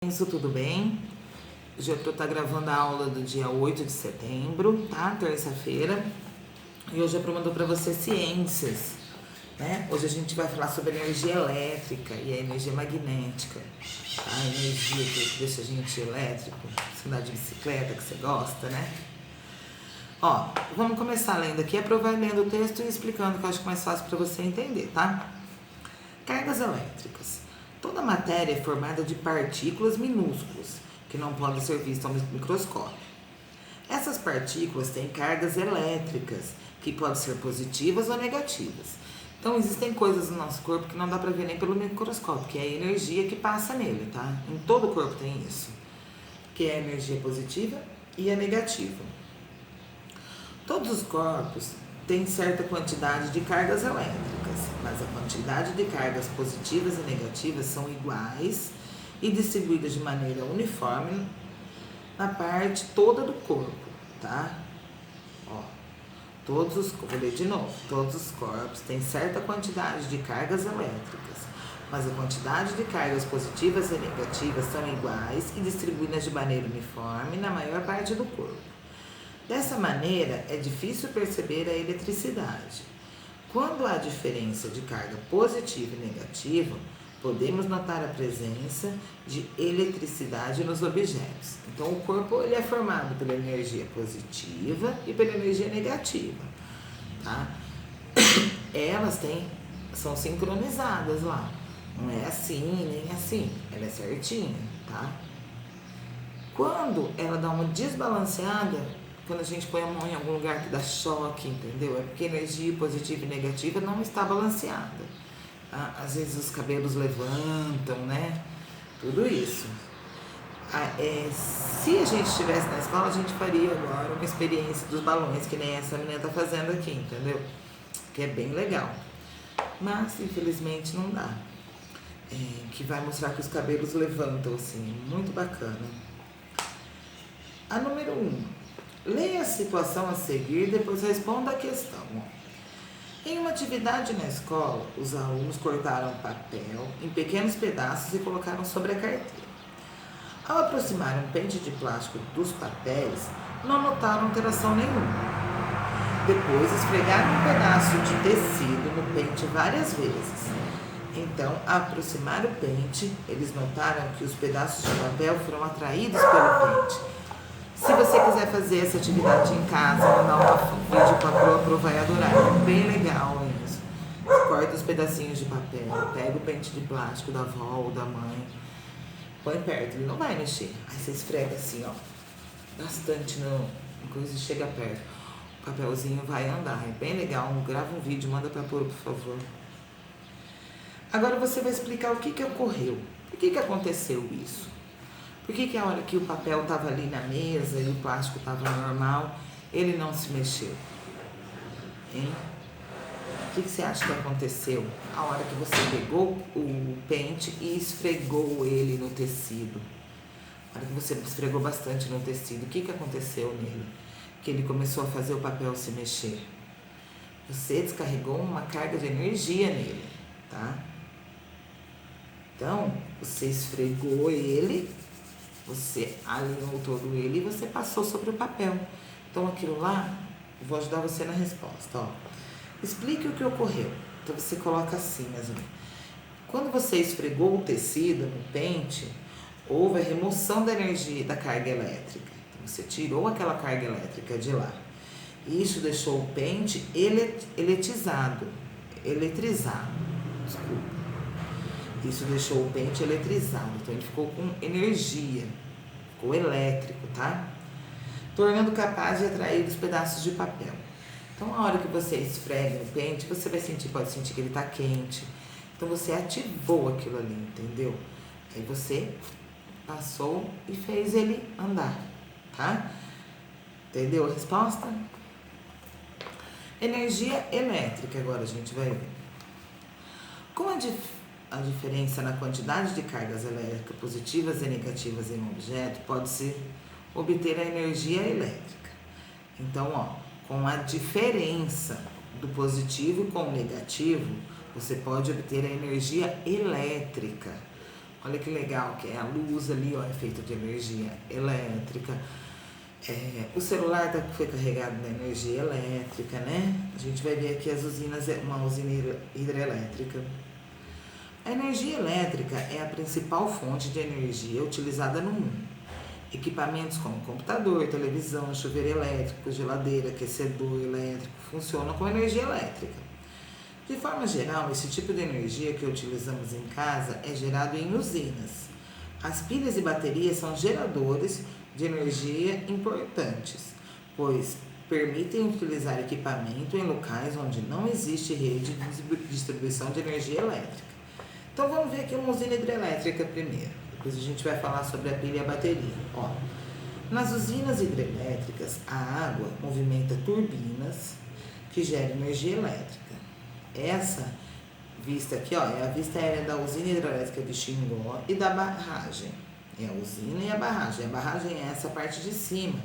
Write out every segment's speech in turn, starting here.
Isso, tudo bem? Hoje eu tô gravando a aula do dia 8 de setembro, tá? Terça-feira. E hoje eu mandou para você ciências, né? Hoje a gente vai falar sobre energia elétrica e a energia magnética. Tá? A energia que deixa a gente elétrico, você andar de bicicleta, que você gosta, né? Ó, vamos começar lendo aqui. Vai lendo o texto e explicando, que eu acho mais fácil para você entender, tá? Cargas elétricas. Toda matéria é formada de partículas minúsculas, que não podem ser vistas ao microscópio. Essas partículas têm cargas elétricas, que podem ser positivas ou negativas. Então, existem coisas no nosso corpo que não dá para ver nem pelo microscópio, que é a energia que passa nele, tá? Em todo o corpo tem isso, que é a energia positiva e a negativa. Todos os corpos têm certa quantidade de cargas elétricas, mas a quantidade de cargas positivas e negativas são iguais e distribuídas de maneira uniforme na parte toda do corpo, tá? Ó, vou ler de novo. Todos os corpos têm certa quantidade de cargas elétricas, mas a quantidade de cargas positivas e negativas são iguais e distribuídas de maneira uniforme na maior parte do corpo. Dessa maneira, é difícil perceber a eletricidade. Quando há diferença de carga positiva e negativa, podemos notar a presença de eletricidade nos objetos. Então, o corpo ele é formado pela energia positiva e pela energia negativa, tá? Elas são sincronizadas lá. Não é assim, nem assim. Ela é certinha, tá? Quando ela dá uma desbalanceada, quando a gente põe a mão em algum lugar que dá choque, entendeu? É porque a energia positiva e negativa não está balanceada. Tá? Às vezes os cabelos levantam, né? Tudo isso. Se a gente estivesse na escola, a gente faria agora uma experiência dos balões, que nem essa menina está fazendo aqui, entendeu? Que é bem legal. Mas, infelizmente, não dá. Que vai mostrar que os cabelos levantam, assim. Muito bacana. A número 1. Leia a situação a seguir e depois responda a questão. Em uma atividade na escola, os alunos cortaram papel em pequenos pedaços e colocaram sobre a carteira. Ao aproximar um pente de plástico dos papéis, não notaram alteração nenhuma. Depois, esfregaram um pedaço de tecido no pente várias vezes. Então, ao aproximar o pente, eles notaram que os pedaços de papel foram atraídos pelo pente. Se você quiser fazer essa atividade em casa, mandar um vídeo para a Pro vai adorar. É bem legal isso. Corta os pedacinhos de papel, pega o pente de plástico da avó ou da mãe, põe perto, ele não vai mexer. Aí você esfrega assim, ó, bastante no coisa e chega perto. O papelzinho vai andar, é bem legal. Grava um vídeo, manda para a Pro, por favor. Agora você vai explicar o que ocorreu. Por que aconteceu isso? Por que a hora que o papel estava ali na mesa e o plástico estava normal, ele não se mexeu? Hein? O que você acha que aconteceu a hora que você pegou o pente e esfregou ele no tecido? A hora que você esfregou bastante no tecido, o que aconteceu nele? Que ele começou a fazer o papel se mexer. Você descarregou uma carga de energia nele, tá? Então, você esfregou ele, você alinhou todo ele e você passou sobre o papel. Então, aquilo lá, eu vou ajudar você na resposta, ó. Explique o que ocorreu. Então, você coloca assim, mesmo. Quando você esfregou o tecido no pente, houve a remoção da energia da carga elétrica. Então, você tirou aquela carga elétrica de lá. Isso deixou o pente eletrizado. Desculpa. Isso deixou o pente eletrizado, então ele ficou com energia, ficou elétrico, tá? Tornando capaz de atrair os pedaços de papel. Então, a hora que você esfrega o pente, você vai pode sentir que ele tá quente. Então, você ativou aquilo ali, entendeu? Aí você passou e fez ele andar, tá? Entendeu a resposta? Energia elétrica, agora a gente vai ver. Com a diferença na quantidade de cargas elétricas positivas e negativas em um objeto, pode-se obter a energia elétrica. Então, ó, com a diferença do positivo com o negativo, você pode obter a energia elétrica. Olha que legal que é a luz ali, ó, é feita de energia elétrica. O celular foi carregado na energia elétrica, né? A gente vai ver aqui as usinas, uma usina hidrelétrica. A energia elétrica é a principal fonte de energia utilizada no mundo. Equipamentos como computador, televisão, chuveiro elétrico, geladeira, aquecedor elétrico funcionam com energia elétrica. De forma geral, esse tipo de energia que utilizamos em casa é gerado em usinas. As pilhas e baterias são geradores de energia importantes, pois permitem utilizar equipamento em locais onde não existe rede de distribuição de energia elétrica. Então vamos ver aqui uma usina hidrelétrica primeiro, depois a gente vai falar sobre a pilha e a bateria. Ó, nas usinas hidrelétricas, a água movimenta turbinas que geram energia elétrica. Essa vista aqui, ó, é a vista aérea da usina hidrelétrica de Xingó e da barragem. É a usina e a barragem. A barragem é essa parte de cima,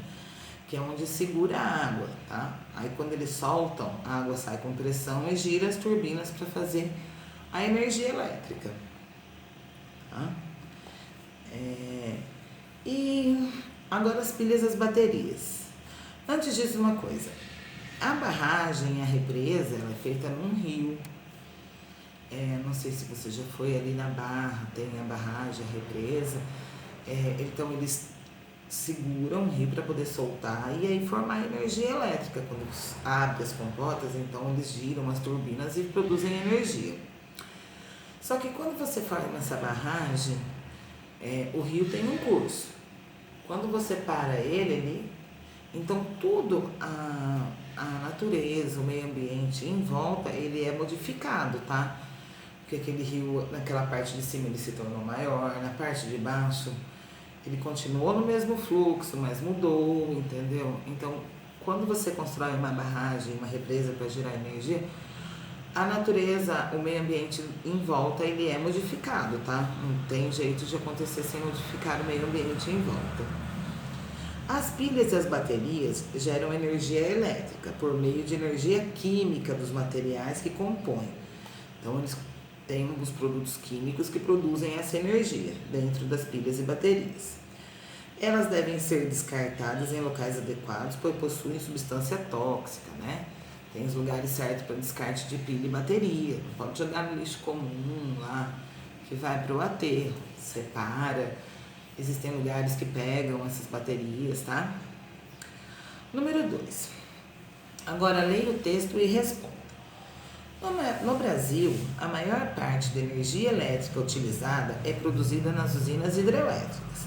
que é onde segura a água, tá? Aí quando eles soltam, a água sai com pressão e gira as turbinas para fazer a energia elétrica. Tá? E agora as pilhas e as baterias. Antes disso, uma coisa. A barragem, a represa, ela é feita num rio. Não sei se você já foi ali na Barra, tem a barragem, a represa. Então eles seguram o rio para poder soltar e aí formar energia elétrica. Quando abre as comportas, então eles giram as turbinas e produzem energia. Só que quando você forma essa barragem, o rio tem um curso. Quando você para ele, então tudo a natureza, o meio ambiente em volta, ele é modificado, tá? Porque aquele rio, naquela parte de cima, ele se tornou maior, na parte de baixo, ele continuou no mesmo fluxo, mas mudou, entendeu? Então, quando você constrói uma barragem, uma represa para gerar energia, a natureza, o meio ambiente em volta, ele é modificado, tá? Não tem jeito de acontecer sem modificar o meio ambiente em volta. As pilhas e as baterias geram energia elétrica por meio de energia química dos materiais que compõem. Então, eles têm os produtos químicos que produzem essa energia dentro das pilhas e baterias. Elas devem ser descartadas em locais adequados, pois possuem substância tóxica, né? Tem os lugares certos para descarte de pilha e bateria. Não pode jogar no lixo comum lá, que vai para o aterro. Separa. Existem lugares que pegam essas baterias, tá? Número 2. Agora leia o texto e responda. No Brasil, a maior parte da energia elétrica utilizada é produzida nas usinas hidrelétricas.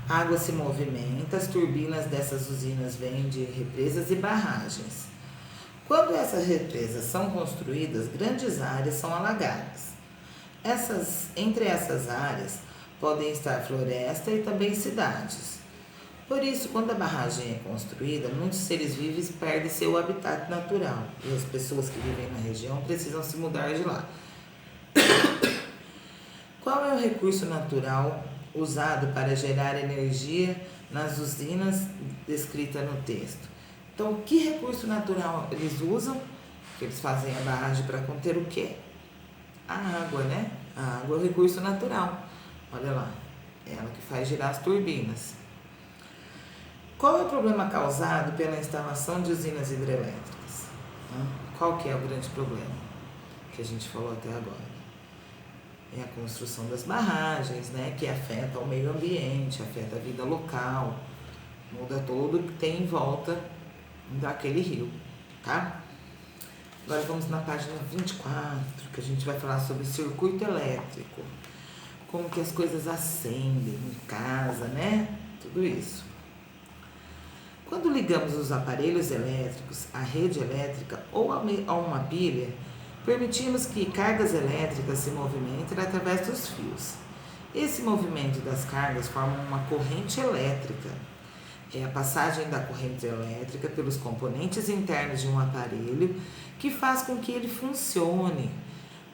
A água se movimenta, as turbinas dessas usinas vêm de represas e barragens. Quando essas represas são construídas, grandes áreas são alagadas. Entre essas áreas podem estar floresta e também cidades. Por isso, quando a barragem é construída, muitos seres vivos perdem seu habitat natural e as pessoas que vivem na região precisam se mudar de lá. Qual é o recurso natural usado para gerar energia nas usinas descrita no texto? Então, que recurso natural eles usam? Que eles fazem a barragem para conter o quê? A água, né? A água é o recurso natural. Olha lá, é ela que faz girar as turbinas. Qual é o problema causado pela instalação de usinas hidrelétricas? Qual que é o grande problema que a gente falou até agora? É a construção das barragens, né? Que afeta o meio ambiente, afeta a vida local, muda tudo que tem em volta daquele rio, tá? Agora vamos na página 24, que a gente vai falar sobre circuito elétrico. Como que as coisas acendem em casa, né? Tudo isso. Quando ligamos os aparelhos elétricos à rede elétrica ou a uma pilha, permitimos que cargas elétricas se movimentem através dos fios. Esse movimento das cargas forma uma corrente elétrica. É a passagem da corrente elétrica pelos componentes internos de um aparelho que faz com que ele funcione.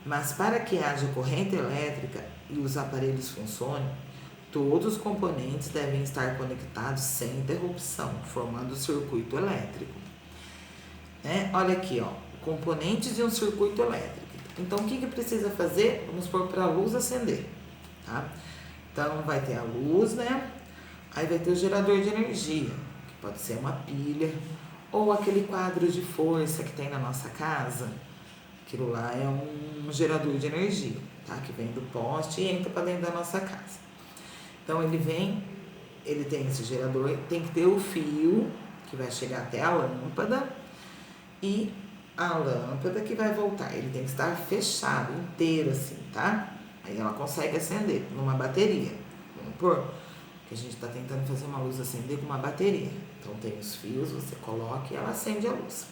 Mas para que haja corrente elétrica e os aparelhos funcionem, todos os componentes devem estar conectados sem interrupção, formando o circuito elétrico. Olha aqui, ó, componentes de um circuito elétrico. Então, o que precisa fazer? Vamos pôr para a luz acender, tá? Então, vai ter a luz, né? Aí vai ter o gerador de energia, que pode ser uma pilha, ou aquele quadro de força que tem na nossa casa. Aquilo lá é um gerador de energia, tá? Que vem do poste e entra para dentro da nossa casa. Então, ele tem esse gerador, tem que ter o fio que vai chegar até a lâmpada e a lâmpada que vai voltar. Ele tem que estar fechado, inteiro assim, tá? Aí ela consegue acender numa bateria. Vamos pôr que a gente está tentando fazer uma luz acender com uma bateria. Então tem os fios, você coloca e ela acende a luz.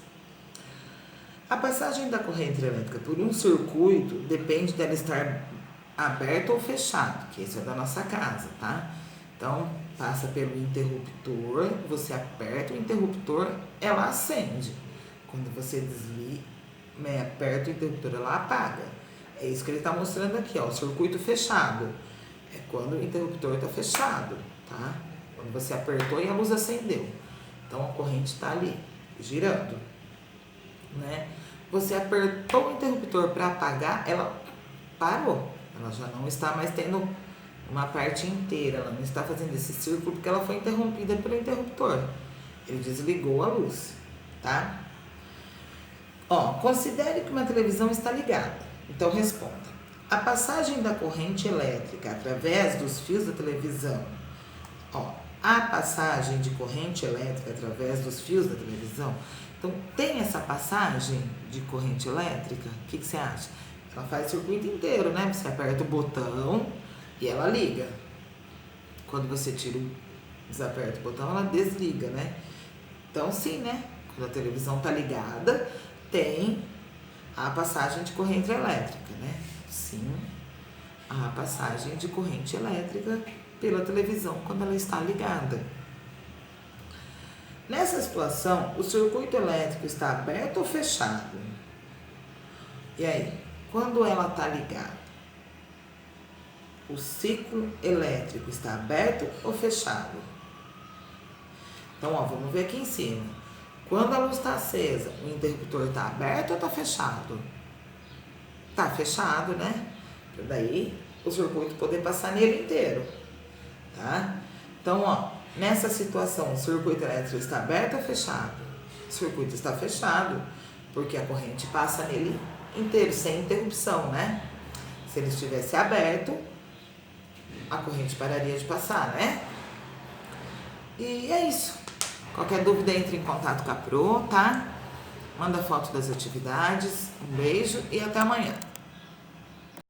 A passagem da corrente elétrica por um circuito depende dela estar aberto ou fechado, que esse é da nossa casa, tá? Então, passa pelo interruptor, você aperta o interruptor, ela acende. Quando você desliga, aperta o interruptor, ela apaga. É isso que ele está mostrando aqui, ó, o circuito fechado. É quando o interruptor está fechado, tá? Quando você apertou e a luz acendeu. Então, a corrente está ali, girando, né? Você apertou o interruptor para apagar, ela parou. Ela já não está mais tendo uma parte inteira, ela não está fazendo esse círculo porque ela foi interrompida pelo interruptor. Ele desligou a luz, tá? Ó, considere que uma televisão está ligada. Então, responda. A passagem da corrente elétrica através dos fios da televisão. Ó, a passagem de corrente elétrica através dos fios da televisão. Então, tem essa passagem de corrente elétrica? O que você acha? Ela faz o circuito inteiro, né? Você aperta o botão e ela liga. Quando você desaperta o botão, ela desliga, né? Então, sim, né? Quando a televisão tá ligada, tem a passagem de corrente elétrica, né? Sim, a passagem de corrente elétrica pela televisão quando ela está ligada. Nessa situação, o circuito elétrico está aberto ou fechado? E aí, quando ela está ligada, o ciclo elétrico está aberto ou fechado? Então, ó, vamos ver aqui em cima. Quando a luz está acesa, o interruptor está aberto ou está fechado? Está fechado, né? Para daí o circuito poder passar nele inteiro, tá? Então, ó, nessa situação, o circuito elétrico está aberto ou fechado? O circuito está fechado, porque a corrente passa nele inteiro, sem interrupção, né? Se ele estivesse aberto, a corrente pararia de passar, né? E é isso. Qualquer dúvida, entre em contato com a Pro, tá? Manda foto das atividades. Um beijo e até amanhã.